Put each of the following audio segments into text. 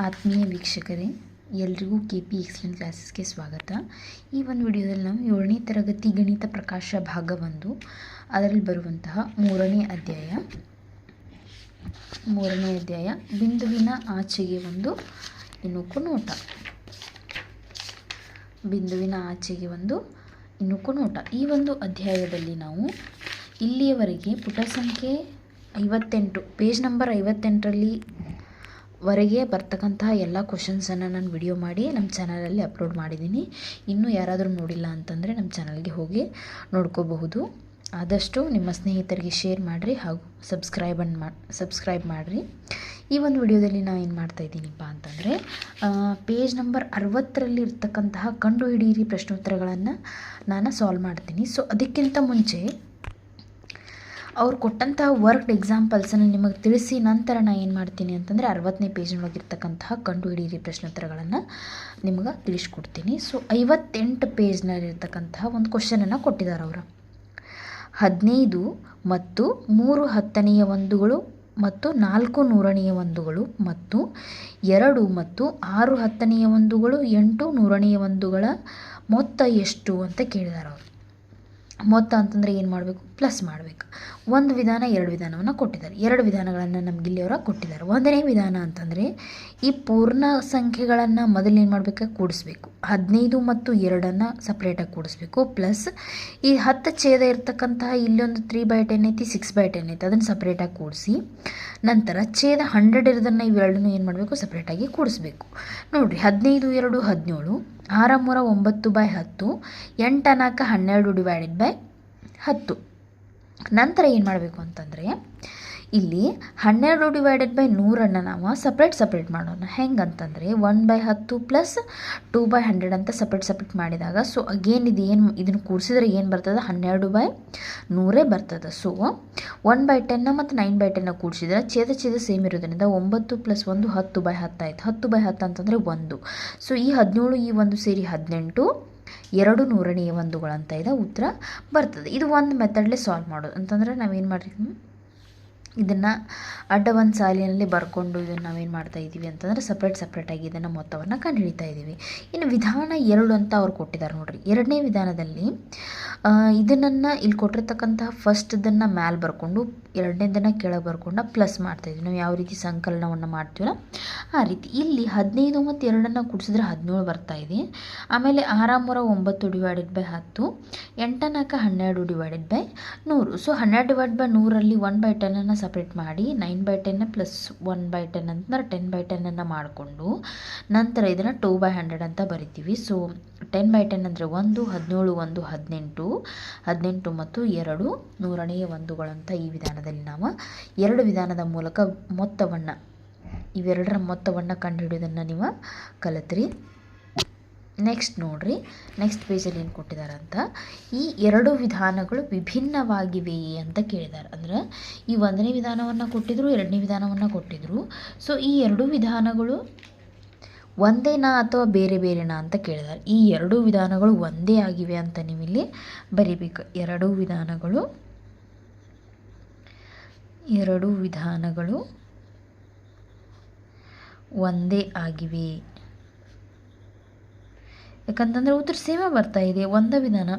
ಆತ್ಮೀಯ ವೀಕ್ಷಕರೇ, ಎಲ್ರಿಗೂ KP ಎಕ್ಸಲೆಂಟ್ ಕ್ಲಾಸಸ್ಗೆ ಸ್ವಾಗತ. ಈ ಒಂದು ವಿಡಿಯೋದಲ್ಲಿ ನಾವು 7ನೇ ತರಗತಿ ಗಣಿತ ಪ್ರಕಾಶ ಭಾಗ 1 ಅದರಲ್ಲಿ ಬರುವಂತಹ ಮೂರನೇ ಅಧ್ಯಾಯ ಬಿಂದುವಿನ ಆಚೆಗೆ ಒಂದು ಇಣುಕು ನೋಟ. ಈ ಒಂದು ಅಧ್ಯಾಯದಲ್ಲಿ ನಾವು ಇಲ್ಲಿಯವರೆಗೆ ಪುಟ ಸಂಖ್ಯೆ 58 ಪೇಜ್ ನಂಬರ್ 58ರಲ್ಲಿ ವರೆಗೆ ಬರ್ತಕ್ಕಂತಹ ಎಲ್ಲ ಕ್ವಶನ್ಸನ್ನು ನಾನು ವಿಡಿಯೋ ಮಾಡಿ ನಮ್ಮ ಚಾನಲಲ್ಲಿ ಅಪ್ಲೋಡ್ ಮಾಡಿದ್ದೀನಿ. ಇನ್ನೂ ಯಾರಾದರೂ ನೋಡಿಲ್ಲ ಅಂತಂದರೆ ನಮ್ಮ ಚಾನಲ್ಗೆ ಹೋಗಿ ನೋಡ್ಕೋಬಹುದು. ಆದಷ್ಟು ನಿಮ್ಮ ಸ್ನೇಹಿತರಿಗೆ ಶೇರ್ ಮಾಡಿರಿ ಹಾಗೂ ಸಬ್ಸ್ಕ್ರೈಬ್ ಮಾಡಿರಿ. ಈ ಒಂದು ವಿಡಿಯೋದಲ್ಲಿ ನಾನು ಏನು ಮಾಡ್ತಾಯಿದ್ದೀನಿಪ್ಪ ಅಂತಂದರೆ ಪೇಜ್ ನಂಬರ್ 60ರಲ್ಲಿ ಇರ್ತಕ್ಕಂತಹ ಕಂಡು ಹಿಡಿಯಿರಿ ಪ್ರಶ್ನೋತ್ತರಗಳನ್ನು ನಾನು ಸಾಲ್ವ್ ಮಾಡ್ತೀನಿ. ಸೊ ಅದಕ್ಕಿಂತ ಮುಂಚೆ ಅವ್ರು ಕೊಟ್ಟಂತಹ ವರ್ಕ್ಡ್ ಎಕ್ಸಾಂಪಲ್ಸನ್ನು ನಿಮಗೆ ತಿಳಿಸಿ ನಂತರ ನಾನು ಏನು ಮಾಡ್ತೀನಿ ಅಂತಂದರೆ 60ನೇ ಪೇಜ್ನೊಳಗಿರ್ತಕ್ಕಂತಹ ಕಂಡು ಹಿಡಿಯಿರಿ ಪ್ರಶ್ನೋತ್ತರಗಳನ್ನು ನಿಮಗೆ ತಿಳಿಸ್ಕೊಡ್ತೀನಿ. ಸೊ 58 ಪೇಜ್ನಲ್ಲಿರ್ತಕ್ಕಂತಹ ಒಂದು ಕ್ವಶನನ್ನು ಕೊಟ್ಟಿದ್ದಾರೆ ಅವರು. 15 ಮತ್ತು 3 10ನೇ ಒಂದುಗಳು ಮತ್ತು 4 ನೂರನೆಯ ಒಂದುಗಳು ಮತ್ತು 2 ಮತ್ತು 6 10ನೇ ಒಂದುಗಳು 8 ನೂರನೆಯ ಒಂದುಗಳ ಮೊತ್ತ ಎಷ್ಟು ಅಂತ ಕೇಳಿದ್ದಾರೆ ಅವರು. ಮೊತ್ತ ಅಂತಂದರೆ ಏನು ಮಾಡಬೇಕು? ಪ್ಲಸ್ ಮಾಡಬೇಕು. ಒಂದು ವಿಧಾನ, ಎರಡು ವಿಧಾನವನ್ನು ಕೊಟ್ಟಿದ್ದಾರೆ. ಎರಡು ವಿಧಾನಗಳನ್ನು ನಮ್ಗೆ ಇಲ್ಲಿಯವರ ಕೊಟ್ಟಿದ್ದಾರೆ. ಒಂದನೇ ವಿಧಾನ ಅಂತಂದರೆ ಈ ಪೂರ್ಣ ಸಂಖ್ಯೆಗಳನ್ನು ಮೊದಲು ಏನು ಮಾಡಬೇಕು? ಕೂಡಿಸ್ಬೇಕು. 15 ಮತ್ತು 2 ಸಪ್ರೇಟಾಗಿ ಕೂಡಿಸ್ಬೇಕು. ಪ್ಲಸ್ ಈ 10 ಛೇದ ಇರ್ತಕ್ಕಂತಹ ಇಲ್ಲೊಂದು 3/10 ಐತಿ, 6/10 ಐತಿ, ಅದನ್ನು ಸಪ್ರೇಟಾಗಿ ಕೂಡಿಸಿ ನಂತರ ಛೇದ 100 ಇರೋದನ್ನು ಇವೆರಡನ್ನೂ ಏನು ಮಾಡಬೇಕು? ಸಪ್ರೇಟಾಗಿ ಕೂಡಿಸ್ಬೇಕು. ನೋಡಿರಿ, 15 2 17, 6 3 9/10, 8 4 12 /10. ನಂತರ ಏನು ಮಾಡಬೇಕು ಅಂತಂದರೆ ಇಲ್ಲಿ 12/100 ನಾವು ಸಪ್ರೇಟ್ ಮಾಡೋಣ. ಹೆಂಗಂತಂದರೆ 1/10 ಪ್ಲಸ್ 2/100 ಅಂತ ಸಪ್ರೇಟ್ ಮಾಡಿದಾಗ ಸೊ ಅಗೇನ್ ಇದನ್ನು ಕೂಡಿಸಿದ್ರೆ ಏನು ಬರ್ತದೆ? 12/100 ಬರ್ತದೆ. ಸೊ 1/10 ಮತ್ತು 9/10 ಕೂಡಿಸಿದ್ರೆ ಛೇದ ಸೇಮ್ ಇರೋದ್ರಿಂದ 9 + 1 10/10 ಆಯಿತು. 10/10 ಅಂತಂದರೆ 1. ಸೊ ಈ 17 ಈ 1 ಸೇರಿ 18, 2 ನೂರನೆಯ ಒಂದುಗಳಂತ ಇದೆ ಉತ್ತರ ಬರ್ತದೆ. ಇದು ಒಂದು ಮೆಥಡ್ಲೇ ಸಾಲ್ವ್ ಮಾಡೋದು ಅಂತಂದರೆ ನಾವೇನು ಮಾಡಿರಿ, ಇದನ್ನು ಅಡ್ಡ ಒಂದು ಸಾಲಿನಲ್ಲಿ ಬರ್ಕೊಂಡು ಇದನ್ನು ನಾವೇನು ಮಾಡ್ತಾಯಿದ್ದೀವಿ ಅಂತಂದರೆ ಸಪ್ರೇಟಾಗಿ ಇದನ್ನು ಮೊತ್ತವನ್ನು ಕಂಡುಹಿಡಿತಾ ಇದ್ದೀವಿ. ಇನ್ನು ವಿಧಾನ 2 ಅಂತ ಅವ್ರು ಕೊಟ್ಟಿದ್ದಾರೆ ನೋಡಿರಿ. ಎರಡನೇ ವಿಧಾನದಲ್ಲಿ ಇದನ್ನು ಇಲ್ಲಿ ಕೊಟ್ಟಿರ್ತಕ್ಕಂತಹ ಫಸ್ಟದನ್ನು ಮ್ಯಾಲೆ ಬರ್ಕೊಂಡು ಎರಡನೇದನ್ನು ಕೆಳಗೆ ಬರ್ಕೊಂಡು ಪ್ಲಸ್ ಮಾಡ್ತಾಯಿದ್ವಿ. ನಾವು ಯಾವ ರೀತಿ ಸಂಕಲನವನ್ನು ಮಾಡ್ತೀವಲ್ಲ ಆ ರೀತಿ. ಇಲ್ಲಿ 15 ಮತ್ತು 2 ಕೂಡಿಸಿದ್ರೆ 17 ಬರ್ತಾಯಿದೆ. ಆಮೇಲೆ 6 3 9/10, 8 4 12/100. ಸೊ 12/100ರಲ್ಲಿ 1/10 ಸಪ್ರೇಟ್ ಮಾಡಿ 9/10 ಪ್ಲಸ್ 1/10 ಅಂತಂದ್ರೆ 10/10 ಮಾಡಿಕೊಂಡು ನಂತರ ಇದನ್ನು 2/100 ಅಂತ ಬರಿತೀವಿ. ಸೊ 10/10 ಅಂದರೆ 1, 17 1 18, 18 ಮತ್ತು 2 ನೂರನೆಯ ಒಂದುಗಳಂತ ಈ ವಿಧಾನದಲ್ಲಿ ನಾವು ಎರಡು ವಿಧಾನದ ಮೂಲಕ ಇವೆರಡರ ಮೊತ್ತವನ್ನು ಕಂಡುಹಿಡಿಯೋದನ್ನು ನೀವು ಕಲಿತ್ರಿ. ನೆಕ್ಸ್ಟ್ ನೋಡ್ರಿ, ನೆಕ್ಸ್ಟ್ ಪೇಜಲ್ಲಿ ಏನು ಕೊಟ್ಟಿದ್ದಾರೆ ಅಂತ, ಈ ಎರಡು ವಿಧಾನಗಳು ವಿಭಿನ್ನವಾಗಿವೆಯೇ ಅಂತ ಕೇಳಿದ್ದಾರೆ. ಅಂದರೆ ಈ ಒಂದನೇ ವಿಧಾನವನ್ನು ಕೊಟ್ಟಿದ್ರು, ಎರಡನೇ ವಿಧಾನವನ್ನು ಕೊಟ್ಟಿದ್ರು. ಸೊ ಈ ಎರಡು ವಿಧಾನಗಳು ಒಂದೇನಾ ಅಥವಾ ಬೇರೆ ಬೇರೆನಾ ಅಂತ ಕೇಳಿದ್ದಾರೆ. ಈ ಎರಡು ವಿಧಾನಗಳು ಒಂದೇ ಆಗಿವೆ ಅಂತ ನೀವಿಲ್ಲಿ ಬರಿಬೇಕು. ಎರಡು ವಿಧಾನಗಳು ಒಂದೇ ಆಗಿವೆ. ಯಾಕಂತಂದರೆ ಉತ್ತರ ಸೇಮೇ ಬರ್ತಾ ಇದೆ. ಒಂದು ವಿಧಾನ,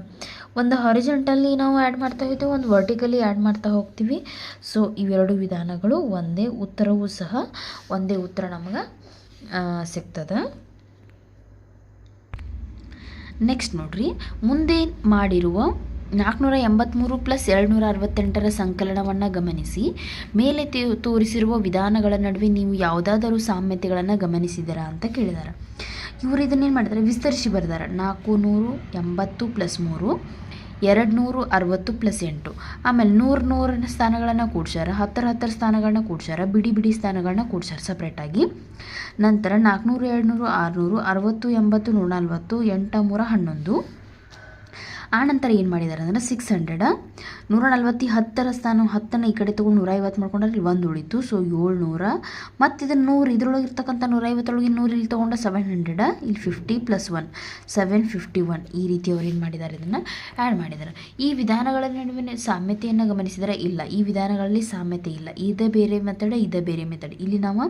ಒಂದು ಹಾರಿಜಾಂಟಲಿ ನಾವು ಆ್ಯಡ್ ಮಾಡ್ತಾ ಹೋಗ್ತೀವಿ, ಒಂದು ವರ್ಟಿಕಲಿ ಆ್ಯಡ್ ಮಾಡ್ತಾ ಹೋಗ್ತೀವಿ. ಸೊ ಇವೆರಡು ವಿಧಾನಗಳು ಒಂದೇ, ಉತ್ತರವೂ ಸಹ ಒಂದೇ ಉತ್ತರ ನಮಗೆ ಸಿಗ್ತದೆ. ನೆಕ್ಸ್ಟ್ ನೋಡ್ರಿ, ಮುಂದೆ ಮಾಡಿರುವ 483 + 268 ಸಂಕಲನವನ್ನು ಗಮನಿಸಿ. ಮೇಲೆ ತೋರಿಸಿರುವ ವಿಧಾನಗಳ ನಡುವೆ ನೀವು ಯಾವುದಾದರೂ ಸಾಮ್ಯತೆಗಳನ್ನು ಗಮನಿಸಿದ್ದೀರಾ ಅಂತ ಕೇಳಿದ್ದಾರೆ. ಇವರು ಇದನ್ನೇನು ಮಾಡಿದ್ದಾರೆ? ವಿಸ್ತರಿಸಿ ಬರೆದಾರೆ. 480 + 3, 260 + 8. ಆಮೇಲೆ 100 ಸ್ಥಾನಗಳನ್ನು ಕೂಡ್ಸ್ಯಾರ, 10 ಸ್ಥಾನಗಳನ್ನ ಕೂಡ್ಸ್ಯಾರ, ಬಿಡಿ ಸ್ಥಾನಗಳನ್ನ ಕೂಡ್ಸ್ಯಾರ ಸಪ್ರೇಟಾಗಿ. ನಂತರ 400 200 600 60 80 140 8 3 11. ಆ ನಂತರ ಏನು ಮಾಡಿದ್ದಾರೆ ಅಂದರೆ 600 140 10ರ ಸ್ಥಾನ 10ನ್ನು ಈ ಕಡೆ ತೊಗೊಂಡು 150 ಮಾಡ್ಕೊಂಡ್ರೆ ಇಲ್ಲಿ 1 ಉಳಿತು. ಸೊ 700 ಮತ್ತು ಇದನ್ನು 100 ಇದ್ರೊಳಗೆ ಇರ್ತಕ್ಕಂಥ 150 100 ಇಲ್ಲಿ ತೊಗೊಂಡು 700 ಇಲ್ಲಿ 50 + 1 751 ಈ ರೀತಿ ಅವ್ರು ಏನು ಮಾಡಿದ್ದಾರೆ ಇದನ್ನು ಆ್ಯಡ್ ಮಾಡಿದ್ದಾರೆ. ಈ ವಿಧಾನಗಳ ನಡುವೆ ಸಾಮ್ಯತೆಯನ್ನು ಗಮನಿಸಿದರೆ ಇಲ್ಲ, ಈ ವಿಧಾನಗಳಲ್ಲಿ ಸಾಮ್ಯತೆ ಇಲ್ಲ. ಇದೇ ಬೇರೆ ಮೆಥಡ್, ಇದೇ ಬೇರೆ ಮೆಥಡ್. ಇಲ್ಲಿ ನಾವು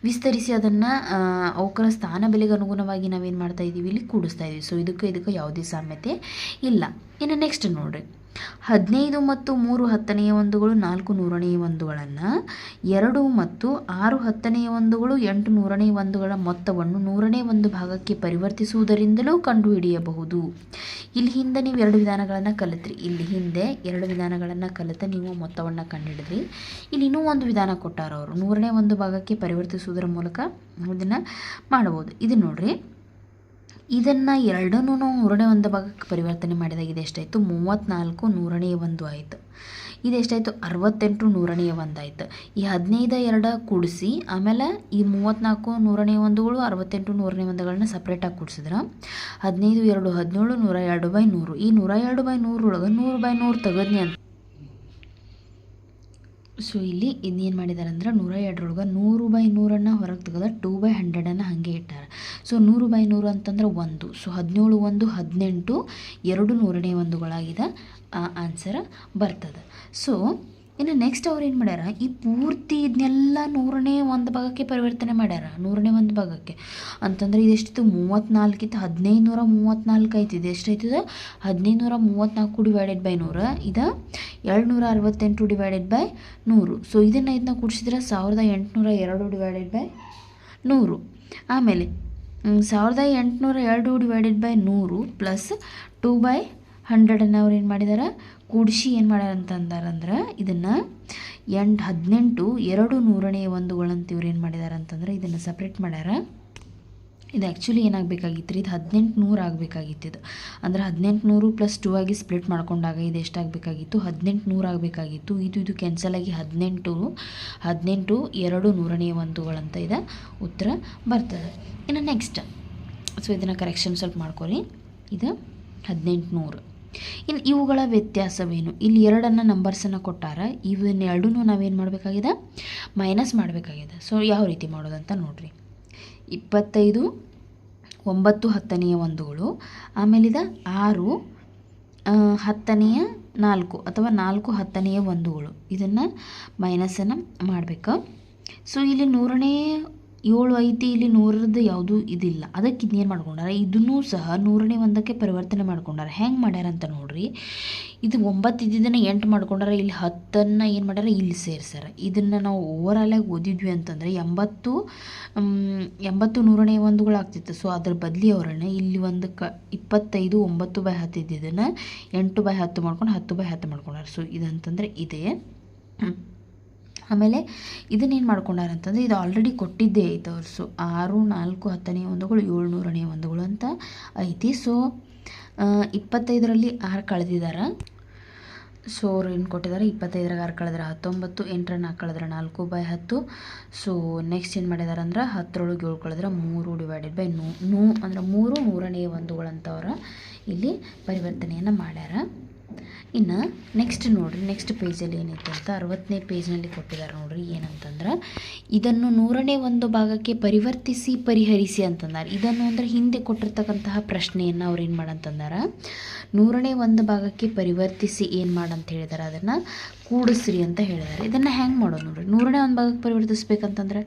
ವಿಸ್ತರಿಸಿ ಅದನ್ನು ಅವಕರ ಸ್ಥಾನ ಬೆಲೆಗೆ ಅನುಗುಣವಾಗಿ ನಾವೇನು ಮಾಡ್ತಾ ಇದ್ದೀವಿ, ಇಲ್ಲಿ ಕೂಡಿಸ್ತಾ ಇದ್ದೀವಿ. ಸೊ ಇದಕ್ಕೆ ಯಾವುದೇ ಸಾಮ್ಯತೆ ಇಲ್ಲ. ಇನ್ನು ನೆಕ್ಸ್ಟ್ ನೋಡಿರಿ, 15 ಮತ್ತು 3 10ನೇ ಒಂದುಗಳು 4 ನೂರನೇ ಒಂದುಗಳನ್ನು 2 ಮತ್ತು 6 10ನೇ ಒಂದುಗಳು 8 ನೂರನೇ ಒಂದುಗಳ ಮೊತ್ತವನ್ನು 100ನೇ ಒಂದು ಭಾಗಕ್ಕೆ ಪರಿವರ್ತಿಸುವುದರಿಂದಲೂ ಕಂಡುಹಿಡಿಯಬಹುದು. ಇಲ್ಲಿ ಹಿಂದೆ ನೀವು 2 ವಿಧಾನಗಳನ್ನು ಕಲಿತ್ರಿ. ಇಲ್ಲಿ ಹಿಂದೆ 2 ವಿಧಾನಗಳನ್ನು ಕಲಿತ ನೀವು ಮೊತ್ತವನ್ನು ಕಂಡುಹಿಡಿದ್ರಿ. ಇಲ್ಲಿ ಇನ್ನೂ ಒಂದು ವಿಧಾನ ಕೊಟ್ಟಾರ ಅವರು, 100ನೇ ಒಂದು ಭಾಗಕ್ಕೆ ಪರಿವರ್ತಿಸುವುದರ ಮೂಲಕ ಇದನ್ನು ಮಾಡಬಹುದು. ಇದು ನೋಡ್ರಿ, ಇದನ್ನು ಎರಡನ್ನೂ ನಾವು 100ನೇ ಒಂದು ಭಾಗಕ್ಕೆ ಪರಿವರ್ತನೆ ಮಾಡಿದಾಗ ಇದು ಎಷ್ಟಾಯಿತು, 34 100ನೇ ಒಂದು ಆಯಿತು. ಇದು ಎಷ್ಟಾಯಿತು, 68 100ನೇ ಒಂದು ಆಯಿತು. ಈ 15 2 ಕೂಡಿಸಿ ಆಮೇಲೆ ಈ 34 100ನೇ ಒಂದುಗಳು 68 100ನೇ ಒಂದುಗಳನ್ನ ಸಪ್ರೇಟಾಗಿ ಕೂಡಿಸಿದ್ರೆ 15 2 17 102/100. ಈ 102/100 ಒಳಗೆ 100/100 ತೆಗೆದ್ನಿ ಅಂತ. ಸೊ ಇಲ್ಲಿ ಇನ್ನೇನು ಮಾಡಿದ್ದಾರೆ ಅಂದ್ರೆ 102ರೊಳಗೆ 100/100 ಹೊರಗೆ ತೆಗೆದ 2/100 ಹಾಗೆ ಇಟ್ಟಾರೆ. ಸೊ 100/100 ಅಂತಂದ್ರೆ 1. ಸೊ 17 1 18 2 100ನೇ ಒಂದುಗಳಾಗಿದೆ ಆನ್ಸರ್ ಬರ್ತದೆ. ಸೊ ಇನ್ನು ನೆಕ್ಸ್ಟ್ ಅವ್ರು ಏನು ಮಾಡ್ಯಾರ, ಈ ಪೂರ್ತಿ ಇದನ್ನೆಲ್ಲ 100ನೇ ಒಂದು ಭಾಗಕ್ಕೆ ಪರಿವರ್ತನೆ ಮಾಡ್ಯಾರ. 100ನೇ ಒಂದು ಭಾಗಕ್ಕೆ ಅಂತಂದ್ರೆ ಇದೆಷ್ಟಿತ್ತು, 34 ಇತ್ತು, 1534 ಆಯ್ತು. ಇದು ಎಷ್ಟಾಯ್ತದ, 1534 / 100 ಇದು 268 / 100. ಸೊ ಇದನ್ನ ಕೂಡಿಸಿದ್ರೆ 1802 / 100. ಆಮೇಲೆ 1802 / 100 ಪ್ಲಸ್ 2/100 ಅವ್ರು ಏನು ಮಾಡಿದಾರೆ, ಕೂಡಿಸಿ ಏನು ಮಾಡ್ಯಾರ ಅಂತಂದ್ರೆ ಇದನ್ನು 18 2 100ನೇ ಒಂದುಗಳಂತ ಇವ್ರು ಏನು ಮಾಡಿದಾರೆ ಅಂತಂದ್ರೆ ಇದನ್ನು ಸಪ್ರೇಟ್ ಮಾಡ್ಯಾರ. ಇದು ಆ್ಯಕ್ಚುಲಿ ಏನಾಗಬೇಕಾಗಿತ್ತು, ಇದು 1800 ಆಗಬೇಕಾಗಿತ್ತು. ಇದು ಅಂದರೆ 1800 + 2 ಆಗಿ ಸ್ಪ್ಲಿಟ್ ಮಾಡ್ಕೊಂಡಾಗ ಇದು ಎಷ್ಟಾಗಬೇಕಾಗಿತ್ತು, 1800 ಆಗಬೇಕಾಗಿತ್ತು. ಇದು ಕ್ಯಾನ್ಸಲ್ ಆಗಿ 18 2 100ನೇ ಒಂದುಗಳಂತ ಇದೆ ಉತ್ತರ ಬರ್ತದೆ. ಇನ್ನು ನೆಕ್ಸ್ಟ್, ಸೊ ಇದನ್ನು ಕರೆಕ್ಷನ್ ಸ್ವಲ್ಪ ಮಾಡ್ಕೊರಿ. ಇದು 1800. ಇನ್ನು ಇವುಗಳ ವ್ಯತ್ಯಾಸವೇನು, ಇಲ್ಲಿ 2 ನಂಬರ್ಸನ್ನು ಕೊಟ್ಟಾರ. ಇವನ್ನೆರಡೂ ನಾವೇನು ಮಾಡಬೇಕಾಗಿದೆ, ಮೈನಸ್ ಮಾಡಬೇಕಾಗಿದೆ. ಸೊ ಯಾವ ರೀತಿ ಮಾಡೋದಂತ ನೋಡಿರಿ. 25 9 10ನೇ ಒಂದುಗಳು, ಆಮೇಲೆ ಇದು 6 10ನೇ 4 ಅಥವಾ 4 10ನೇ ಒಂದುಗಳು, ಇದನ್ನು ಮೈನಸನ್ನು ಮಾಡಬೇಕು. ಸೊ ಇಲ್ಲಿ 100ನೇ 7 ಐತಿ, ಇಲ್ಲಿ 100ರದ್ದು ಯಾವುದೂ ಇದಿಲ್ಲ. ಅದಕ್ಕೆ ಇದನ್ನೇನು ಮಾಡ್ಕೊಂಡಾರ, ಇದನ್ನೂ ಸಹ 100ನೇ ಒಂದಕ್ಕೆ ಪರಿವರ್ತನೆ ಮಾಡ್ಕೊಂಡಾರ. ಹೆಂಗೆ ಮಾಡ್ಯಾರ ಅಂತ ನೋಡ್ರಿ. ಇದು 9 ಇದ್ದಿದ್ದನ್ನು 8 ಮಾಡ್ಕೊಂಡಾರ. ಇಲ್ಲಿ 10ನ್ನು ಏನು ಮಾಡ್ಯಾರ, ಇಲ್ಲಿ ಸೇರಿಸ್ಯಾರ. ಇದನ್ನು ನಾವು ಓವರಾಲಾಗಿ ಓದಿದ್ವಿ ಅಂತಂದರೆ 80 100ನೇ ಒಂದುಗಳು ಆಗ್ತಿತ್ತು. ಸೊ ಅದ್ರ ಬದಲಿ ಅವರನ್ನು ಇಲ್ಲಿ ಒಂದು 25 9/10 ಇದ್ದಿದ್ದನ್ನು 8/10 ಮಾಡ್ಕೊಂಡು 10/10 ಮಾಡ್ಕೊಂಡಾರ. ಸೊ ಇದಂತಂದರೆ ಇದೆ. ಆಮೇಲೆ ಇದನ್ನೇನು ಮಾಡ್ಕೊಂಡಾರ ಅಂತಂದರೆ ಇದು ಆಲ್ರೆಡಿ ಕೊಟ್ಟಿದ್ದೇ ಐತೆ ಅವ್ರು. ಸೊ 6 4 10ನೇ ಒಂದುಗಳು 7 100ನೇ ಒಂದುಗಳು ಅಂತ ಐತಿ. ಸೊ 25ರಲ್ಲಿ 6 ಕಳೆದಿದ್ದಾರೆ. ಸೊ ಅವ್ರು ಏನು ಕೊಟ್ಟಿದ್ದಾರೆ, 25ರಾಗ 6 ಕಳೆದ್ರೆ 19, 8ರ 4 ಕಳೆದ್ರೆ 4/10. ಸೊ ನೆಕ್ಸ್ಟ್ ಏನು ಮಾಡಿದಾರೆ ಅಂದ್ರೆ 10ರೊಳಗೆ 7 ಕಳೆದ್ರೆ 3 / 100 ಅಂದರೆ 3 100ನೇ ಒಂದುಗಳಂತ ಅವ್ರು ಇಲ್ಲಿ ಪರಿವರ್ತನೆಯನ್ನು ಮಾಡ್ಯಾರ. ಇನ್ನು ನೆಕ್ಸ್ಟ್ ನೋಡಿರಿ, ನೆಕ್ಸ್ಟ್ ಪೇಜಲ್ಲಿ ಏನಿತ್ತು ಅಂತ 60ನೇ ಪೇಜ್ನಲ್ಲಿ ಕೊಟ್ಟಿದ್ದಾರೆ ನೋಡಿರಿ. ಏನಂತಂದ್ರೆ ಇದನ್ನು 100ನೇ ಒಂದು ಭಾಗಕ್ಕೆ ಪರಿಹರಿಸಿ ಅಂತಂದಾರೆ. ಇದನ್ನು ಅಂದರೆ ಹಿಂದೆ ಕೊಟ್ಟಿರ್ತಕ್ಕಂತಹ ಪ್ರಶ್ನೆಯನ್ನು ಅವ್ರು ಏನು ಮಾಡಂತಂದಾರ, 100ನೇ ಒಂದು ಭಾಗಕ್ಕೆ ಪರಿವರ್ತಿಸಿ ಏನು ಮಾಡಂತ ಹೇಳಿದಾರೆ, ಅದನ್ನು ಕೂಡಿಸ್ರಿ ಅಂತ ಹೇಳಿದ್ದಾರೆ. ಇದನ್ನು ಹೆಂಗೆ ಮಾಡೋದು ನೋಡಿರಿ. 100ನೇ ಒಂದು ಭಾಗಕ್ಕೆ ಪರಿವರ್ತಿಸ್ಬೇಕಂತಂದ್ರೆ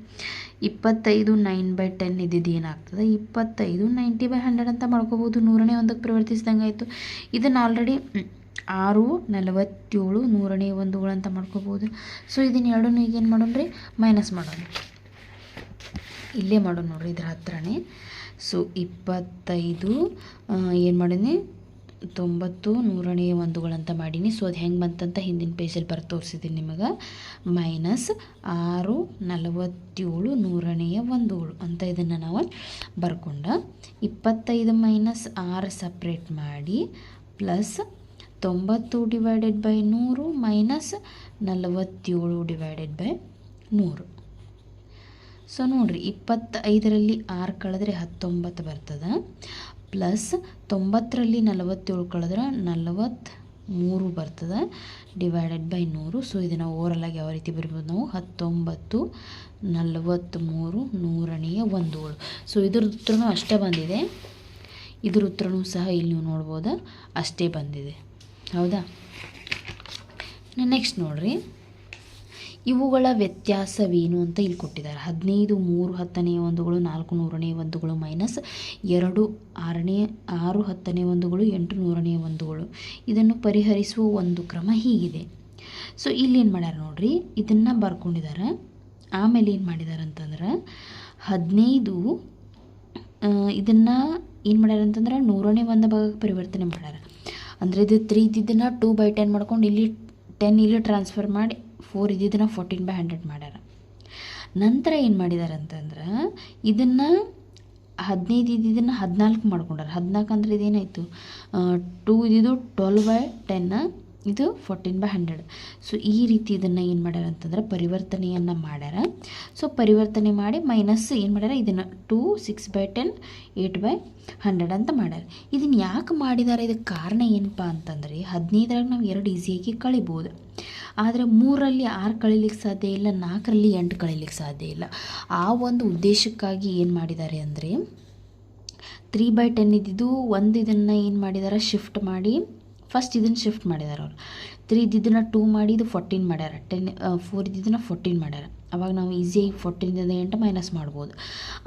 25 9/10 ಇದ್ದಿದ್ದು ಏನಾಗ್ತದೆ, 25 90/100 ಅಂತ ಮಾಡ್ಕೋಬೋದು. 100ನೇ ಒಂದಕ್ಕೆ ಪರಿವರ್ತಿಸಿದಂಗೆ ಆಯಿತು. ಇದನ್ನು ಆಲ್ರೆಡಿ 6 47 100ನೇ ಒಂದುಗಳಂತ ಮಾಡ್ಕೋಬೋದು. ಸೊ ಇದನ್ನು ಎರಡನ್ನೂ ಈಗ ಏನು ಮಾಡೋಣ ರೀ, ಮೈನಸ್ ಮಾಡೋಣ. ಇಲ್ಲೇ ಮಾಡೋಣ ನೋಡಿರಿ, ಇದ್ರ ಹತ್ರನೇ. ಸೊ 25 ಏನು ಮಾಡೀನಿ, 90 100ನೇ ಒಂದುಗಳಂತ ಮಾಡೀನಿ. ಸೊ ಅದು ಹೆಂಗೆ ಬಂತಂತ ಹಿಂದಿನ ಪೇಜಲ್ಲಿ ಬರೆದು ತೋರಿಸಿದ್ದೀನಿ ನಿಮಗೆ. ಮೈನಸ್ 6 47 100ನೇ ಒಂದುಗಳು ಅಂತ ಇದನ್ನು ನಾವು ಬರ್ಕೊಂಡು 25 - 6 ಸಪ್ರೇಟ್ ಮಾಡಿ ಪ್ಲಸ್ 90 / 100 ಮೈನಸ್ 47 / 100. ಸೊ ನೋಡಿರಿ, 25ರಲ್ಲಿ 6 ಕಳೆದ್ರೆ 19 ಬರ್ತದೆ, ಪ್ಲಸ್ 90ರಲ್ಲಿ 47 ಕಳೆದ್ರೆ 3 ಬರ್ತದೆ ಡಿವೈಡೆಡ್ ಬೈ 100. ಸೊ ಇದನ್ನು ಓವರಲಾಗಿ ಯಾವ ರೀತಿ ಬರಿಬೋದು ನಾವು 19 43 ನೂರನೆಯ ಒಂದುಗಳು. ಸೊ ಇದ್ರ ಉತ್ತರನೂ ಅಷ್ಟೇ ಬಂದಿದೆ, ಇದ್ರ ಉತ್ತರನೂ ಸಹ ಇಲ್ಲಿ ನೀವು ನೋಡ್ಬೋದು ಅಷ್ಟೇ ಬಂದಿದೆ, ಹೌದಾ. ನೆಕ್ಸ್ಟ್ ನೋಡ್ರಿ, ಇವುಗಳ ವ್ಯತ್ಯಾಸವೇನು ಅಂತ ಇಲ್ಲಿ ಕೊಟ್ಟಿದ್ದಾರೆ. 15 3 10ನೇ ಒಂದುಗಳು, 4 ನೂರನೇ ಒಂದುಗಳು ಮೈನಸ್ 2 6 10ನೇ ಒಂದುಗಳು, 8 ನೂರನೇ ಒಂದುಗಳು. ಇದನ್ನು ಪರಿಹರಿಸುವ ಒಂದು ಕ್ರಮ ಹೀಗಿದೆ. ಸೊ ಇಲ್ಲಿ ಏನು ಮಾಡ್ಯಾರ ನೋಡ್ರಿ, ಇದನ್ನು ಬರ್ಕೊಂಡಿದ್ದಾರೆ. ಆಮೇಲೆ ಏನು ಮಾಡಿದ್ದಾರೆ ಅಂತಂದ್ರೆ 15 ಇದನ್ನು ಏನು ಮಾಡ್ಯಾರ ಅಂತಂದ್ರೆ 100ನೇ ಒಂದು ಭಾಗಕ್ಕೆ ಪರಿವರ್ತನೆ ಮಾಡ್ಯಾರ. ಅಂದರೆ ಇದು 3 ಇದ್ದಿದ್ದನ್ನು 2/10 ಮಾಡ್ಕೊಂಡು ಇಲ್ಲಿ 10 ಇಲ್ಲಿ ಟ್ರಾನ್ಸ್ಫರ್ ಮಾಡಿ 4 ಇದ್ದಿದ್ದನ್ನು 14/100 ಮಾಡ್ಯಾರ. ನಂತರ ಏನು ಮಾಡಿದ್ದಾರೆ ಅಂತಂದ್ರೆ ಇದನ್ನು 15 ಇದ್ದಿದ್ದನ್ನು 14 ಮಾಡ್ಕೊಂಡಾರ. 14 ಅಂದರೆ ಇದೇನಾಯಿತು, 2 ಇದ್ದಿದ್ದು 12/10, ಇದು 14/100. ಸೊ ಈ ರೀತಿ ಇದನ್ನು ಏನು ಮಾಡ್ಯಾರ ಅಂತಂದ್ರೆ ಪರಿವರ್ತನೆಯನ್ನು ಮಾಡ್ಯಾರ. ಸೊ ಪರಿವರ್ತನೆ ಮಾಡಿ ಮೈನಸ್ ಏನು ಮಾಡ್ಯಾರ, ಇದನ್ನು 2 6/10 8/100 ಅಂತ ಮಾಡ್ಯಾರ. ಇದನ್ನು ಯಾಕೆ ಮಾಡಿದ್ದಾರೆ, ಇದಕ್ಕೆ ಕಾರಣ ಏನಪ್ಪ ಅಂತಂದರೆ 15ರಾಗ ನಾವು 2 ಈಸಿಯಾಗಿ ಕಳಿಬೋದು, ಆದರೆ 3ರಲ್ಲಿ 6 ಕಳೀಲಿಕ್ಕೆ ಸಾಧ್ಯ ಇಲ್ಲ, 4ರಲ್ಲಿ 8 ಕಳೀಲಿಕ್ಕೆ ಸಾಧ್ಯ ಇಲ್ಲ. ಆ ಒಂದು ಉದ್ದೇಶಕ್ಕಾಗಿ ಏನು ಮಾಡಿದ್ದಾರೆ ಅಂದರೆ 3/10 ಇದ್ದಿದ್ದು ಒಂದು ಇದನ್ನು ಏನು ಮಾಡಿದ್ದಾರೆ ಶಿಫ್ಟ್ ಮಾಡಿ, ಫಸ್ಟ್ ಇದನ್ನು ಶಿಫ್ಟ್ ಮಾಡಿದ್ದಾರೆ ಅವರು. 3 ಇದ್ದಿದ್ದನ್ನು 2 ಮಾಡಿ ಇದು 14 ಮಾಡ್ಯಾರ, 4 ಇದ್ದಿದ್ದನ್ನು 14 ಮಾಡ್ಯಾರ. ಅವಾಗ ನಾವು ಈಸಿಯಾಗಿ 14ದಿಂದ 8 ಮೈನಸ್ ಮಾಡ್ಬೋದು.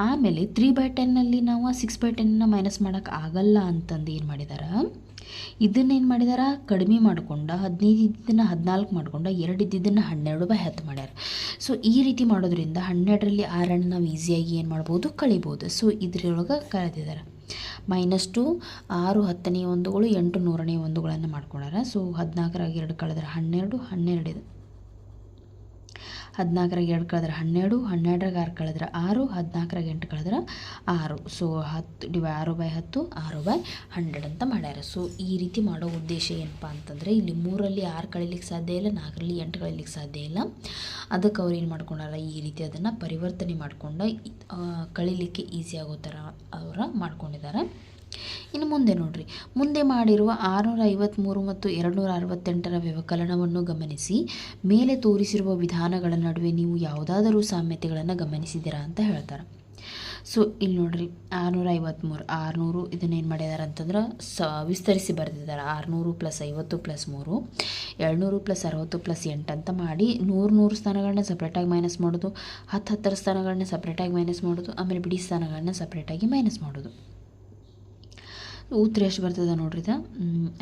ಆಮೇಲೆ 3/10ನಲ್ಲಿ ನಾವು 6/10ನ ಮೈನಸ್ ಮಾಡೋಕ್ಕೆ ಆಗಲ್ಲ ಅಂತಂದು ಏನು ಮಾಡಿದ್ದಾರೆ, ಇದನ್ನೇನು ಮಾಡಿದಾರ ಕಡಿಮೆ ಮಾಡ್ಕೊಂಡು 15 ಇದ್ದಿದ್ದನ್ನು 14 ಮಾಡ್ಕೊಂಡು 2 ಇದ್ದಿದ್ದನ್ನು 12/10 ಮಾಡ್ಯಾರ. ಸೊ ಈ ರೀತಿ ಮಾಡೋದ್ರಿಂದ 12ರಲ್ಲಿ 6 ನಾವು ಈಸಿಯಾಗಿ ಏನು ಮಾಡ್ಬೋದು ಕಳಿಬೋದು. ಸೊ ಇದ್ರೊಳಗೆ ಕಳೆದಿದ್ದಾರೆ. -2 6 10ನೇ ಒಂದುಗಳು 8 ನೂರನೇ ಒಂದುಗಳನ್ನು ಮಾಡ್ಕೊಂಡಾರ. ಸೊ 14ರಾಗ 2 ಕಳೆದ್ರೆ 12, 12 ಇದು 14ರಾಗ 2 ಕಳೆದ್ರೆ 12, 12ರಾಗ 6 ಕಳೆದ್ರೆ 6, 14ರಾಗ 8 ಕಳೆದ್ರೆ 6. ಸೊ 6/10 6/100 ಅಂತ ಮಾಡ್ಯಾರ. ಸೊ ಈ ರೀತಿ ಮಾಡೋ ಉದ್ದೇಶ ಏನಪ್ಪ ಅಂತಂದರೆ ಇಲ್ಲಿ 3ರಲ್ಲಿ 6 ಕಳೀಲಿಕ್ಕೆ ಸಾಧ್ಯ ಇಲ್ಲ, 4ರಲ್ಲಿ 8 ಕಳೀಲಿಕ್ಕೆ ಸಾಧ್ಯ ಇಲ್ಲ. ಅದಕ್ಕೆ ಅವ್ರು ಏನು ಮಾಡ್ಕೊಂಡಾರ, ಈ ರೀತಿ ಅದನ್ನು ಪರಿವರ್ತನೆ ಮಾಡ್ಕೊಂಡು ಕಳೀಲಿಕ್ಕೆ ಈಸಿ ಆಗೋ ಥರ ಅವರ ಮಾಡ್ಕೊಂಡಿದ್ದಾರೆ. ಇನ್ನು ಮುಂದೆ ನೋಡ್ರಿ, ಮುಂದೆ ಮಾಡಿರುವ 653 ಮತ್ತು 268ರ ವ್ಯವಕಲನವನ್ನು ಗಮನಿಸಿ. ಮೇಲೆ ತೋರಿಸಿರುವ ವಿಧಾನಗಳ ನಡುವೆ ನೀವು ಯಾವುದಾದರೂ ಸಾಮ್ಯತೆಗಳನ್ನು ಗಮನಿಸಿದ್ದೀರಾ ಅಂತ ಹೇಳ್ತಾರೆ. ಸೊ ಇಲ್ಲಿ ನೋಡ್ರಿ 653 600 ಇದನ್ನೇನು ಮಾಡಿದ್ದಾರೆ ಅಂತಂದ್ರೆ ವಿಸ್ತರಿಸಿ ಬರೆದಿದ್ದಾರೆ. 600 + 50 + 3 200 + 60 + 8 ಅಂತ ಮಾಡಿ 100 ಸ್ಥಾನಗಳನ್ನ ಸಪ್ರೇಟಾಗಿ ಮೈನಸ್ ಮಾಡೋದು, 10 ಸ್ಥಾನಗಳನ್ನ ಸಪ್ರೇಟಾಗಿ ಮೈನಸ್ ಮಾಡೋದು, ಆಮೇಲೆ ಬಿಡಿ ಸ್ಥಾನಗಳನ್ನ ಸಪ್ರೇಟಾಗಿ ಮೈನಸ್ ಮಾಡೋದು. ಉತ್ತರ ಎಷ್ಟು ಬರ್ತದೆ ನೋಡ್ರಿ, ಇದು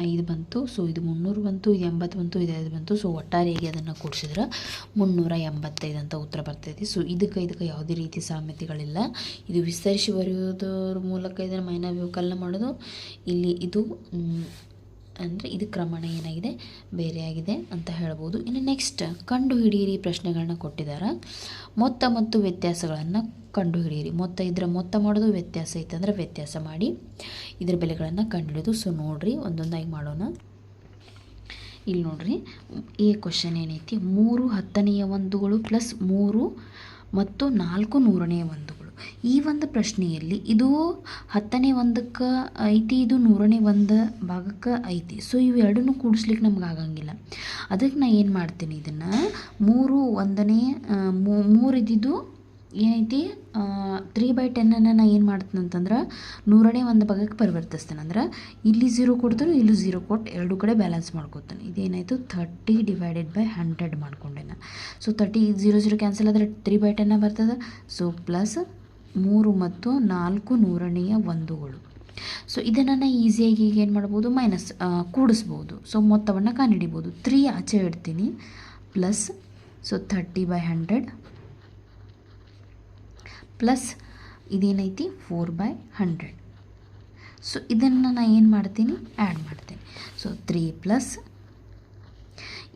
5 ಬಂತು. ಸೊ ಇದು 300 ಬಂತು, ಇದು 80 ಬಂತು, ಇದು 5 ಬಂತು. ಸೊ ಒಟ್ಟಾರೆಯಾಗಿ ಅದನ್ನು ಕೂಡಿಸಿದ್ರೆ 385 ಅಂತ ಉತ್ತರ ಬರ್ತೈತಿ. ಸೊ ಇದಕ್ಕೆ ಯಾವುದೇ ರೀತಿ ಸಾಮ್ಯತೆಗಳಿಲ್ಲ. ಇದು ವಿಸ್ತರಿಸಿ ಬರೆಯೋದ್ರ ಮೂಲಕ ಇದನ್ನು ಮೈನಾ ವ್ಯವಕಲನ ಮಾಡೋದು. ಇಲ್ಲಿ ಇದು ಅಂದರೆ ಇದು ಕ್ರಮಣ ಏನಾಗಿದೆ ಬೇರೆ ಆಗಿದೆ ಅಂತ ಹೇಳ್ಬೋದು. ಇನ್ನು ನೆಕ್ಸ್ಟ್ ಕಂಡು ಹಿಡಿಯಿರಿ ಪ್ರಶ್ನೆಗಳನ್ನ ಕೊಟ್ಟಿದ್ದಾರೆ. ಮೊತ್ತ ಮತ್ತು ವ್ಯತ್ಯಾಸಗಳನ್ನು ಕಂಡು ಹಿಡಿಯಿರಿ. ಮೊತ್ತ ಇದ್ರೆ ಮೊತ್ತ ಮಾಡೋದು, ವ್ಯತ್ಯಾಸ ಇತ್ತಂದ್ರೆ ವ್ಯತ್ಯಾಸ ಮಾಡಿ ಇದ್ರ ಬೆಲೆಗಳನ್ನು ಕಂಡುಹಿಡಿದು. ಸೊ ನೋಡ್ರಿ ಒಂದೊಂದಾಗಿ ಮಾಡೋಣ. ಇಲ್ಲಿ ನೋಡ್ರಿ ಈ ಕ್ವಶನ್ ಏನೈತಿ, 3 10ನೇ ಒಂದುಗಳು + 3 ಮತ್ತು 4 ನೂರನೇ ಒಂದುಗಳು. ಈ ಒಂದು ಪ್ರಶ್ನೆಯಲ್ಲಿ ಇದು 10ನೇ ಒಂದಕ್ಕೆ ಐತಿ, ಇದು 100ನೇ ಒಂದು ಭಾಗಕ್ಕೆ ಐತಿ. ಸೊ ಇವೆರಡನ್ನೂ ಕೂಡಿಸ್ಲಿಕ್ಕೆ ನಮ್ಗೆ ಆಗಂಗಿಲ್ಲ. ಅದಕ್ಕೆ ನಾನು ಏನು ಮಾಡ್ತೀನಿ, ಇದನ್ನು 3 1ನೇ 3 ಇದ್ದಿದ್ದು ಏನೈತಿ 3/10 ನಾನು ಏನು ಮಾಡ್ತೀನಿ ಅಂತಂದ್ರೆ 100ನೇ ಒಂದು ಭಾಗಕ್ಕೆ ಪರಿವರ್ತಿಸ್ತೇನೆ. ಅಂದ್ರೆ ಇಲ್ಲಿ 0 ಕೊಡ್ತಾನೆ, ಇಲ್ಲಿ 0 ಕೊಟ್ಟು ಎರಡು ಕಡೆ ಬ್ಯಾಲೆನ್ಸ್ ಮಾಡ್ಕೊತಾನೆ. ಇದೇನಾಯಿತು 30 / 100 ಮಾಡ್ಕೊಂಡೆ ನಾನು. ಸೊ 30 0 0 ಕ್ಯಾನ್ಸಲ್ ಆದರೆ 3/10 ಬರ್ತದೆ. ಸೊ ಪ್ಲಸ್ 3 ಮತ್ತು 4 ನೂರನೆಯ ಒಂದುಗಳು. ಸೊ ಇದನ್ನು ನಾನು ಈಸಿಯಾಗಿ ಈಗ ಏನು ಮಾಡ್ಬೋದು, ಮೈನಸ್ ಕೂಡಿಸ್ಬೋದು. ಸೊ ಮೊತ್ತವನ್ನು ಕಂಡುಹಿಡಿಬೋದು. 3 ಆಚೆ ಇಡ್ತೀನಿ ಪ್ಲಸ್, ಸೊ 30/100 ಪ್ಲಸ್ ಇದೇನೈತಿ 4/100. ಸೊ ಇದನ್ನು ನಾನು ಏನು ಮಾಡ್ತೀನಿ, ಆ್ಯಡ್ ಮಾಡ್ತೀನಿ. ಸೊ 3 ಪ್ಲಸ್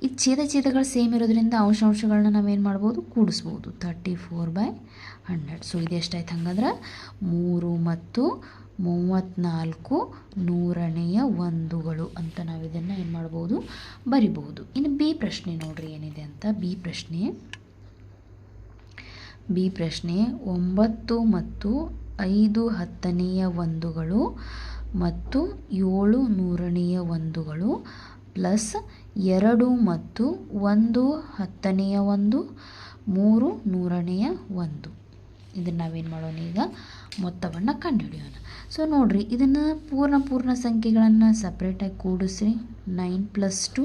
ಈ ಛೇದಗಳು ಸೇಮ್ ಇರೋದ್ರಿಂದ ಅಂಶಗಳನ್ನ ನಾವೇನು ಮಾಡ್ಬೋದು, ಕೂಡಿಸ್ಬೋದು. 34/100. ಸೊ ಇದು ಎಷ್ಟಾಯ್ತು ಹಂಗಂದ್ರೆ 3 ಮತ್ತು 34 ನೂರನೆಯ ಒಂದುಗಳು ಅಂತ ನಾವು ಇದನ್ನು ಏನು ಮಾಡ್ಬೋದು, ಬರಿಬಹುದು. ಇನ್ನು ಬಿ ಪ್ರಶ್ನೆ ನೋಡ್ರಿ ಏನಿದೆ ಅಂತ. ಬಿ ಪ್ರಶ್ನೆ 9 ಮತ್ತು 5 10ನೇ ಒಂದುಗಳು ಮತ್ತು 7 ನೂರನೆಯ ಒಂದುಗಳು ಪ್ಲಸ್ 2 ಮತ್ತು 1 10ನೇ 1 3 100ನೇ 1. ಇದನ್ನು ನಾವೇನು ಮಾಡೋಣ, ಈಗ ಮೊತ್ತವನ್ನು ಕಂಡುಹಿಡಿಯೋಣ. ಸೊ ನೋಡಿರಿ, ಇದನ್ನು ಪೂರ್ಣ ಸಂಖ್ಯೆಗಳನ್ನು ಸಪ್ರೇಟಾಗಿ ಕೂಡಿಸ್ರಿ. 9 + 2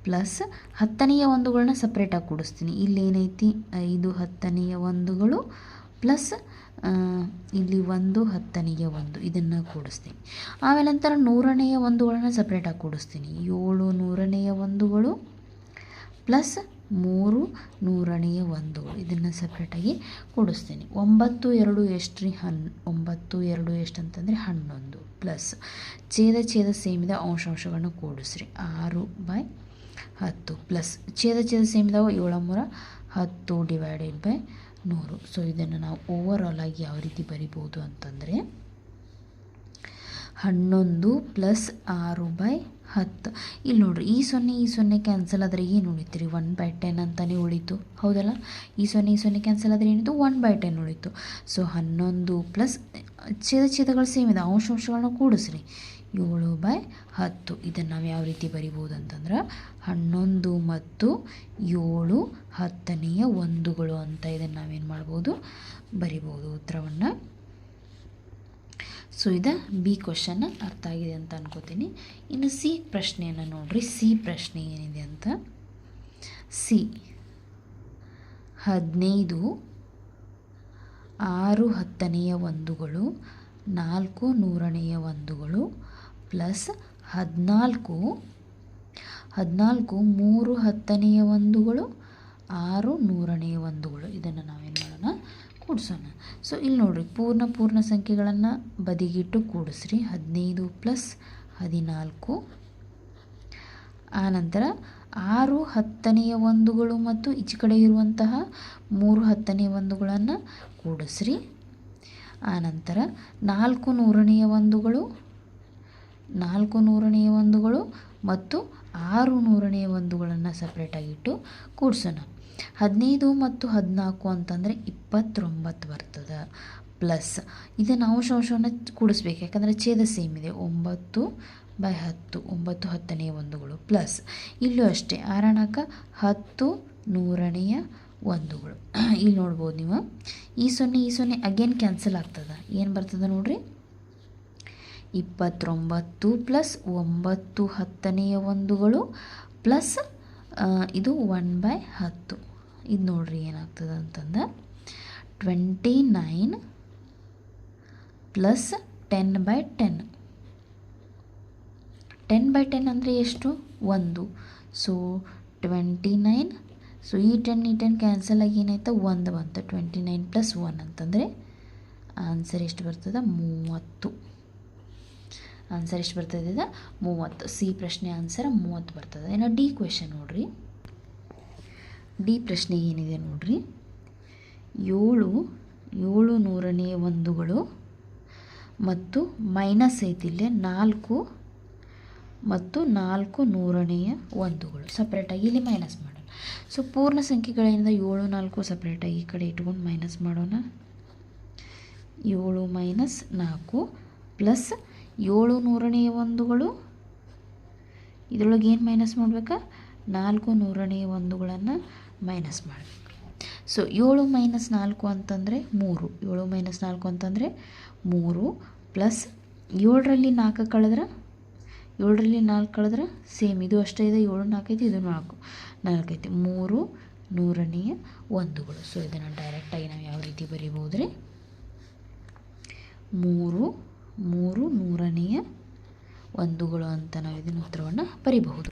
ಪ್ಲಸ್ 10ನೇ 1ಗಳನ್ನ ಸಪ್ರೇಟಾಗಿ ಕೂಡಿಸ್ತೀನಿ. ಇಲ್ಲಿ ಏನೈತಿ 5 10ನೇ 1ಗಳು ಪ್ಲಸ್ ಇಲ್ಲಿ 1 10ನೇ 1 ಇದನ್ನು ಕೂಡಿಸ್ತೀನಿ. ಆಮೇಲೆ ನಂತರ 100ನೇ 1ಗಳನ್ನ ಸಪ್ರೇಟಾಗಿ ಕೂಡಿಸ್ತೀನಿ. 7 100ನೇ 1ಗಳು ಪ್ಲಸ್ 3 100ನೇ 1ಗಳು ಇದನ್ನು ಸಪ್ರೇಟಾಗಿ ಕೂಡಿಸ್ತೀನಿ. 9 2 ಎಷ್ಟು ರೀ? 9 2 ಎಷ್ಟು ಅಂತಂದರೆ 11 ಪ್ಲಸ್ ಛೇದ ಸೇಮ್ ಇದೆ, ಅಂಶಗಳನ್ನು ಕೂಡಿಸ್ರಿ. 6/10 ಪ್ಲಸ್ ಛೇದ ಸೇಮ್ ಇದಾವೆ. 7 3 10 / 100. ಸೊ ಇದನ್ನು ನಾವು ಓವರಾಲ್ ಆಗಿ ಯಾವ ರೀತಿ ಬರಿಬೋದು ಅಂತಂದರೆ 11 + 6/10. ಇಲ್ಲಿ ನೋಡಿರಿ, ಈ 0 ಕ್ಯಾನ್ಸಲ್ ಆದರೆ ಏನು ಉಳಿತೀರಿ? 1/10 ಅಂತಲೇ ಉಳಿತು, ಹೌದಲ್ಲ? ಈ 0 ಕ್ಯಾನ್ಸಲ್ ಆದರೆ ಏನಿತ್ತು? 1/10 ಉಳಿತು. ಸೊ 11 ಪ್ಲಸ್ ಛೇದಗಳು ಸೇಮ್ ಇದೆ, ಅಂಶಗಳನ್ನ ಕೂಡಿಸ್ರಿ. 7/10. ಇದನ್ನು ನಾವು ಯಾವ ರೀತಿ ಬರಿಬೋದು ಅಂತಂದ್ರೆ 11 ಮತ್ತು 7 10ನೇ 1ಗಳು ಅಂತ ಇದನ್ನು ನಾವೇನು ಮಾಡ್ಬೋದು, ಬರಿಬೋದು ಉತ್ತರವನ್ನು. ಸೊ ಇದು ಬಿ ಕ್ವಶನ್ ಅರ್ಥ ಆಗಿದೆ ಅಂತ ಅನ್ಕೋತೀನಿ. ಇನ್ನು ಸಿ ಪ್ರಶ್ನೆಯನ್ನು ನೋಡ್ರಿ. ಸಿ ಪ್ರಶ್ನೆ ಏನಿದೆ ಅಂತ, ಸಿ 15 6 10ನೇ 1ಗಳು 4 100ನೇ 1ಗಳು ಪ್ಲಸ್ 14 3 10ನೇ 1ಗಳು 6 100ನೇ 1ಗಳು ಇದನ್ನು ನಾವೇನು ಮಾಡೋಣ, ಕೂಡಿಸೋಣ. ಸೊ ಇಲ್ಲಿ ನೋಡಿರಿ, ಪೂರ್ಣ ಸಂಖ್ಯೆಗಳನ್ನು ಬದಿಗಿಟ್ಟು ಕೂಡಿಸ್ರಿ. 15 + 14 ಆನಂತರ 6 10ನೇ 1ಗಳು ಮತ್ತು ಈಚೆ ಕಡೆ ಇರುವಂತಹ 3 10ನೇ 1ಗಳನ್ನು ಕೂಡಿಸ್ರಿ. ಆನಂತರ 4 100ನೇ 1ಗಳು ಮತ್ತು 6 100ನೇ 1ಗಳನ್ನು ಸಪ್ರೇಟಾಗಿಟ್ಟು ಕೂಡಿಸೋಣ. 15 ಮತ್ತು 14 ಅಂತಂದರೆ 29 ಬರ್ತದೆ. ಪ್ಲಸ್ ಇದನ್ನು ಅಂಶವನ್ನು ಕೂಡಿಸ್ಬೇಕು, ಯಾಕಂದರೆ ಛೇದ ಸೇಮ್ ಇದೆ. 9/10 9 10ನೇ 1ಗಳು ಪ್ಲಸ್ ಇಲ್ಲೂ ಅಷ್ಟೇ 6 10 100ನೇ 1ಗಳು. ಇಲ್ಲಿ ನೋಡ್ಬೋದು ನೀವು, ಈ 0 ಅಗೇನ್ ಕ್ಯಾನ್ಸಲ್ ಆಗ್ತದೆ. ಏನು ಬರ್ತದೆ ನೋಡ್ರಿ, 29 ಪ್ಲಸ್ 9 10ನೇ 1ಗಳು ಪ್ಲಸ್ ಇದು 1/10. ಇದು ನೋಡ್ರಿ ಏನಾಗ್ತದೆ ಅಂತಂದ್ರೆ 29 ಪ್ಲಸ್ 10/10. 10/10 ಅಂದರೆ ಎಷ್ಟು? 1. ಸೊ 29. ಸೊ ಈ 10 ಕ್ಯಾನ್ಸಲ್ ಆಗಿ ಏನಾಯ್ತು? 1 ಬಂತು. 29 + 1 ಅಂತಂದರೆ ಆನ್ಸರ್ ಎಷ್ಟು ಬರ್ತದೆ? 30. ಆನ್ಸರ್ ಎಷ್ಟು ಬರ್ತದೆ? 30. ಸಿ ಪ್ರಶ್ನೆ ಆನ್ಸರ್ 30 ಬರ್ತದೆ. ಇನ್ನು ಡಿ ಕ್ವೆಶನ್ ನೋಡ್ರಿ. ಡಿ ಪ್ರಶ್ನೆ ಏನಿದೆ ನೋಡ್ರಿ, 7 100ನೇ 1ಗಳು ಮತ್ತು ಮೈನಸ್ ಐತಿ ಇಲ್ಲೇ 4 ಮತ್ತು 4 100ನೇ 1ಗಳು ಸಪ್ರೇಟಾಗಿ ಇಲ್ಲಿ ಮೈನಸ್ ಮಾಡೋಣ. ಸೊ ಪೂರ್ಣ ಸಂಖ್ಯೆಗಳಿಂದ 7 4 ಸಪ್ರೇಟಾಗಿ ಈ ಕಡೆ ಇಟ್ಕೊಂಡು ಮೈನಸ್ ಮಾಡೋಣ. 7 - 4 ಪ್ಲಸ್ 7 100ನೇ 1ಗಳು, ಇದರೊಳಗೆ ಏನು ಮೈನಸ್ ಮಾಡಬೇಕಾ? 4 100ನೇ 1ಗಳನ್ನು ಮೈನಸ್ ಮಾಡಬೇಕು. ಸೊ 7 - 4 ಅಂತಂದರೆ 3. 7 - 4 ಅಂತಂದರೆ 3 ಪ್ಲಸ್ 7ರಲ್ಲಿ 4 ಕಳೆದ್ರೆ 4 ಕಳೆದ್ರೆ ಸೇಮ್ ಇದು ಅಷ್ಟೇ ಇದೆ. 7 4 ಐತಿ, ಇದು 4 ಐತಿ. 3 100ನೇ 1ಗಳು. ಸೊ ಇದನ್ನು ಡೈರೆಕ್ಟಾಗಿ ನಾವು ಯಾವ ರೀತಿ ಬರೀಬೋದು ರೀ? 3 100ನೇ 1ಗಳು ಅಂತ ನಾವು ಇದನ್ನು ಉತ್ತರವನ್ನು ಬರೀಬಹುದು.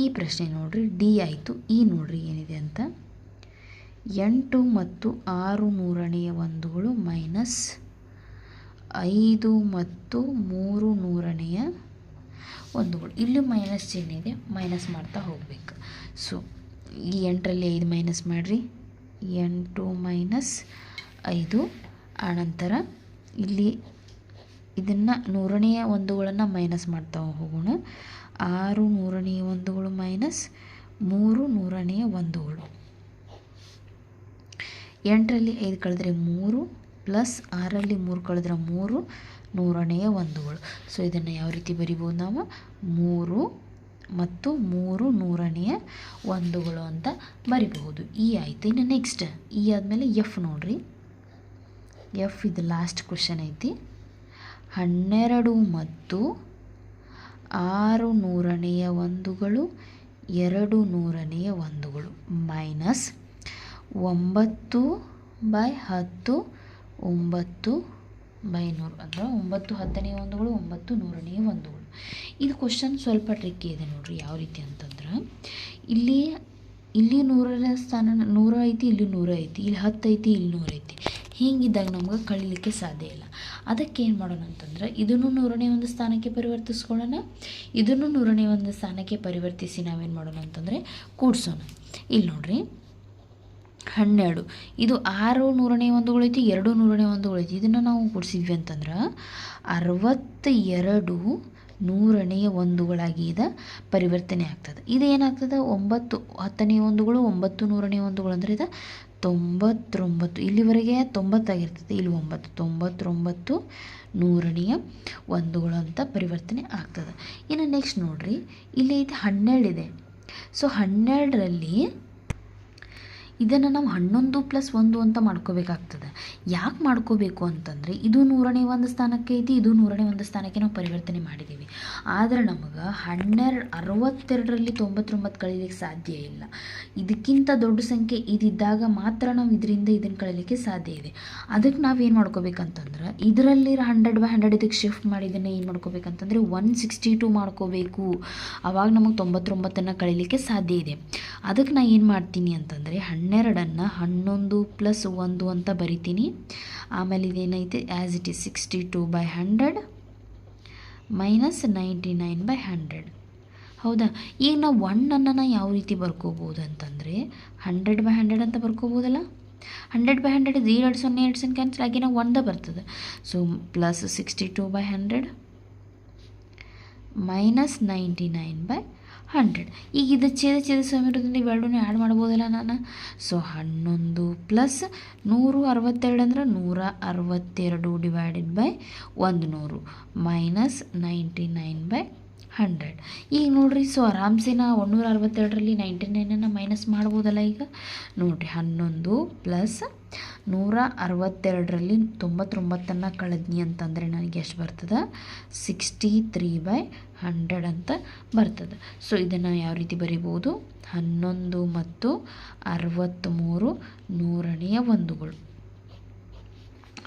ಈ ಪ್ರಶ್ನೆ ನೋಡ್ರಿ, ಡಿ ಆಯಿತು. ಈ ನೋಡ್ರಿ ಏನಿದೆ ಅಂತ, 8 ಮತ್ತು 6 100ನೇ 1ಗಳು ಮೈನಸ್ 5 ಮತ್ತು 3 100ನೇ 1ಗಳು. ಇಲ್ಲಿ ಮೈನಸ್ ಚಿಹ್ನೆ ಇದೆ, ಮೈನಸ್ ಮಾಡ್ತಾ ಹೋಗ್ಬೇಕು. ಸೊ ಈ 8ರಲ್ಲಿ 5 ಮೈನಸ್ ಮಾಡಿರಿ. 8 - 5 ಆನಂತರ ಇಲ್ಲಿ ಇದನ್ನು 100ನೇ 1ಗಳನ್ನು ಮೈನಸ್ ಮಾಡ್ತಾ ಹೋಗೋಣ. 6 100ನೇ 1ಗಳು ಮೈನಸ್ 3 100ನೇ 1ಗಳು. 8ರಲ್ಲಿ 5 ಕಳೆದ್ರೆ 3 ಪ್ಲಸ್ 6ರಲ್ಲಿ 3 ಕಳೆದ್ರೆ 3 ನೂರನೆಯ ಒಂದುಗಳು. ಸೊ ಇದನ್ನು ಯಾವ ರೀತಿ ಬರಿಬೋದು ನಾವು 3 ಮತ್ತು 3 ನೂರನೆಯ ಒಂದುಗಳು ಅಂತ ಬರಿಬಹುದು. ಈ ಆಯಿತು. ಇನ್ನು ನೆಕ್ಸ್ಟ್ ಈ ಆದಮೇಲೆ ಎಫ್ ನೋಡ್ರಿ. ಎಫ್ ಇದು ಲಾಸ್ಟ್ ಕ್ವೆಶನ್ ಐತಿ. 12 ಮತ್ತು 6 ನೂರನೆಯ ಒಂದುಗಳು 2 ನೂರನೆಯ ಒಂದುಗಳು ಮೈನಸ್ 9/10 9/100 ಅಂದರೆ 9 ಹತ್ತನೆಯ ಒಂದುಗಳು 9 ನೂರನೆಯ ಒಂದುಗಳು. ಇದು ಕ್ವಶನ್ ಸ್ವಲ್ಪ ಟ್ರಿಕ್ಕಿ ಇದೆ ನೋಡ್ರಿ. ಯಾವ ರೀತಿ ಅಂತಂದ್ರೆ ಇಲ್ಲಿ 100ರ ಸ್ಥಾನ 100 ಐತಿ, ಇಲ್ಲಿ 100 ಐತಿ, ಇಲ್ಲಿ 10 ಐತಿ, ಇಲ್ಲಿ 100 ಐತಿ. ಹೀಗಿದ್ದಾಗ ನಮ್ಗೆ ಕಳೀಲಿಕ್ಕೆ ಸಾಧ್ಯ ಇಲ್ಲ. ಅದಕ್ಕೆ ಏನು ಮಾಡೋಣ ಅಂತಂದ್ರೆ ಇದನ್ನು 100ನೇ ಒಂದು ಸ್ಥಾನಕ್ಕೆ ಪರಿವರ್ತಿಸ್ಕೊಳ್ಳೋಣ. ಇದನ್ನು 100ನೇ ಒಂದು ಸ್ಥಾನಕ್ಕೆ ಪರಿವರ್ತಿಸಿ ನಾವೇನು ಮಾಡೋಣ ಅಂತಂದರೆ ಕೂಡಿಸೋಣ. ಇಲ್ಲಿ ನೋಡ್ರಿ 12 ಇದು 6 ನೂರನೇ ಒಂದುಗಳು ಐತಿ, 2 ನೂರನೇ ಒಂದುಗಳು ಐತಿ. ಇದನ್ನು ನಾವು ಕೂಡಿಸಿದ್ವಿ ಅಂತಂದ್ರೆ 62 ನೂರನೆಯ ಒಂದುಗಳಾಗಿ ಇದು ಪರಿವರ್ತನೆ ಆಗ್ತದೆ. ಇದು ಏನಾಗ್ತದೆ 9 ಹತ್ತನೆಯ ಒಂದುಗಳು 9 ನೂರನೇ ಒಂದುಗಳು ಅಂದರೆ ಇದು 99. ಇಲ್ಲಿವರೆಗೆ 90 ಆಗಿರ್ತದೆ, ಇಲ್ಲಿ 9 99 ನೂರನೆಯ ಒಂದುಗಳು ಅಂತ ಪರಿವರ್ತನೆ ಆಗ್ತದೆ. ಇನ್ನು ನೆಕ್ಸ್ಟ್ ನೋಡ್ರಿ ಇಲ್ಲಿ ಐತಿ 12 ಇದೆ. ಸೊ 12ರಲ್ಲಿ ಇದನ್ನು ನಾವು 11 + 1 ಅಂತ ಮಾಡ್ಕೋಬೇಕಾಗ್ತದೆ. ಯಾಕೆ ಮಾಡ್ಕೋಬೇಕು ಅಂತಂದರೆ ಇದು 100ನೇ ಒಂದು ಸ್ಥಾನಕ್ಕೆ ಐತಿ, ಇದು 100ನೇ ಒಂದು ಸ್ಥಾನಕ್ಕೆ ನಾವು ಪರಿವರ್ತನೆ ಮಾಡಿದ್ದೀವಿ. ಆದರೆ ನಮಗೆ 62ರಲ್ಲಿ 99 ಕಳೀಲಿಕ್ಕೆ ಸಾಧ್ಯ ಇಲ್ಲ. ಇದಕ್ಕಿಂತ ದೊಡ್ಡ ಸಂಖ್ಯೆ ಇದಿದ್ದಾಗ ಮಾತ್ರ ನಾವು ಇದರಿಂದ ಇದನ್ನು ಕಳೀಲಿಕ್ಕೆ ಸಾಧ್ಯ ಇದೆ. ಅದಕ್ಕೆ ನಾವೇನು ಮಾಡ್ಕೋಬೇಕಂತಂದ್ರೆ ಇದರಲ್ಲಿ 100/100 ಇದಕ್ಕೆ ಶಿಫ್ಟ್ ಮಾಡಿ ಇದನ್ನು ಏನು ಮಾಡ್ಕೋಬೇಕಂತಂದರೆ 162 ಮಾಡ್ಕೋಬೇಕು. ಆವಾಗ ನಮಗೆ 99ನ್ನು ಕಳೀಲಿಕ್ಕೆ ಸಾಧ್ಯ ಇದೆ. ಅದಕ್ಕೆ ನಾನು ಏನು ಮಾಡ್ತೀನಿ ಅಂತಂದರೆ 12ಅನ್ನು 11 + 1 ಅಂತ ಬರಿತೀನಿ. ಆಮೇಲೆ ಇದೇನೈತೆ ಆ್ಯಸ್ ಇಟ್ ಈಸ್ 62/100 ಮೈನಸ್ 99/100. ಹೌದಾ? ಈಗ ನಾವು 1ಅನ್ನು ಯಾವ ರೀತಿ ಬರ್ಕೋಬೋದು ಅಂತಂದರೆ 100/100 ಅಂತ ಬರ್ಕೋಬೋದಲ್ಲ. 100/100 ಇದು 2 0 ಕ್ಯಾನ್ಸಲ್ ಆಗಿ ನಾವು 1 ಬರ್ತದೆ. So plus 62/100 minus 99/100. ಈಗ ಇದು ಛೇದ ಸಮೀಕರಣದಿಂದ ಇವೆರಡನ್ನೂ ಆ್ಯಡ್ ಮಾಡ್ಬೋದಲ್ಲ ನಾನು. ಸೊ 11 + 162 ಅಂದ್ರೆ 162 /100 ಮೈನಸ್ 99/100. ಈಗ ನೋಡಿರಿ, ಸೊ ಆರಾಮ್ಸೆ ನಾ 162ರಲ್ಲಿ 99ಅನ್ನು ಮೈನಸ್ ಮಾಡ್ಬೋದಲ್ಲ. ಈಗ ನೋಡಿರಿ 11 + 162ರಲ್ಲಿ 99ಅನ್ನು ಕಳೆದ್ನಿ ಅಂತಂದರೆ ನನಗೆ ಎಷ್ಟು ಬರ್ತದೆ 63/100 ಅಂತ ಬರ್ತದೆ. ಸೊ ಇದನ್ನು ಯಾವ ರೀತಿ ಬರಿಬೋದು 11 ಮತ್ತು 63 ನೂರನೆಯ ಒಂದುಗಳು.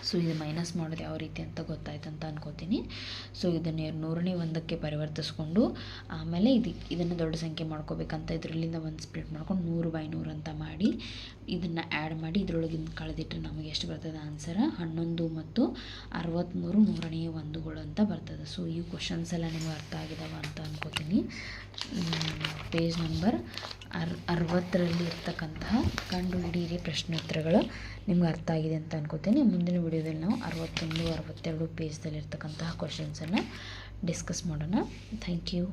ಸೊ ಇದು ಮೈನಸ್ ಮಾಡೋದು ಯಾವ ರೀತಿ ಅಂತ ಗೊತ್ತಾಯ್ತು ಅಂತ ಅನ್ಕೋತೀನಿ. ಸೊ ಇದನ್ನು 100ನೇ ಒಂದಕ್ಕೆ ಪರಿವರ್ತಿಸ್ಕೊಂಡು ಆಮೇಲೆ ಇದನ್ನು ದೊಡ್ಡ ಸಂಖ್ಯೆ ಮಾಡ್ಕೋಬೇಕಂತ ಇದರಲ್ಲಿಂದ ಒಂದು ಸ್ಪ್ಲಿಟ್ ಮಾಡ್ಕೊಂಡು 100/100 ಅಂತ ಮಾಡಿ ಇದನ್ನು ಆ್ಯಡ್ ಮಾಡಿ ಇದರೊಳಗಿಂದ ಕಳೆದಿಟ್ಟರೆ ನಮಗೆ ಎಷ್ಟು ಬರ್ತದೆ ಆನ್ಸರ್ 11 ಮತ್ತು 63 ನೂರನೆಯ ಒಂದುಗಳು ಅಂತ ಬರ್ತದೆ. ಸೊ ಈ ಕ್ವಶನ್ಸ್ ಎಲ್ಲ ನಿಮಗೆ ಅರ್ಥ ಆಗಿದಾವ ಅಂತ ಅನ್ಕೋತೀನಿ. ಪೇಜ್ ನಂಬರ್ 60ರಲ್ಲಿ ಇರ್ತಕ್ಕಂತಹ ಕಂಡುಹಿಡಿಯಿರಿ ಪ್ರಶ್ನೋತ್ತರಗಳು ನಿಮ್ಗೆ ಅರ್ಥ ಆಗಿದೆ ಅಂತ ಅನ್ಕೋತೀನಿ. ಮುಂದಿನ ವಿಡಿಯೋದಲ್ಲಿ ನಾವು 61 62 ಪೇಜ್ದಲ್ಲಿ ಇರ್ತಕ್ಕಂತಹ ಕ್ವಶನ್ಸನ್ನು ಡಿಸ್ಕಸ್ ಮಾಡೋಣ. Thank you.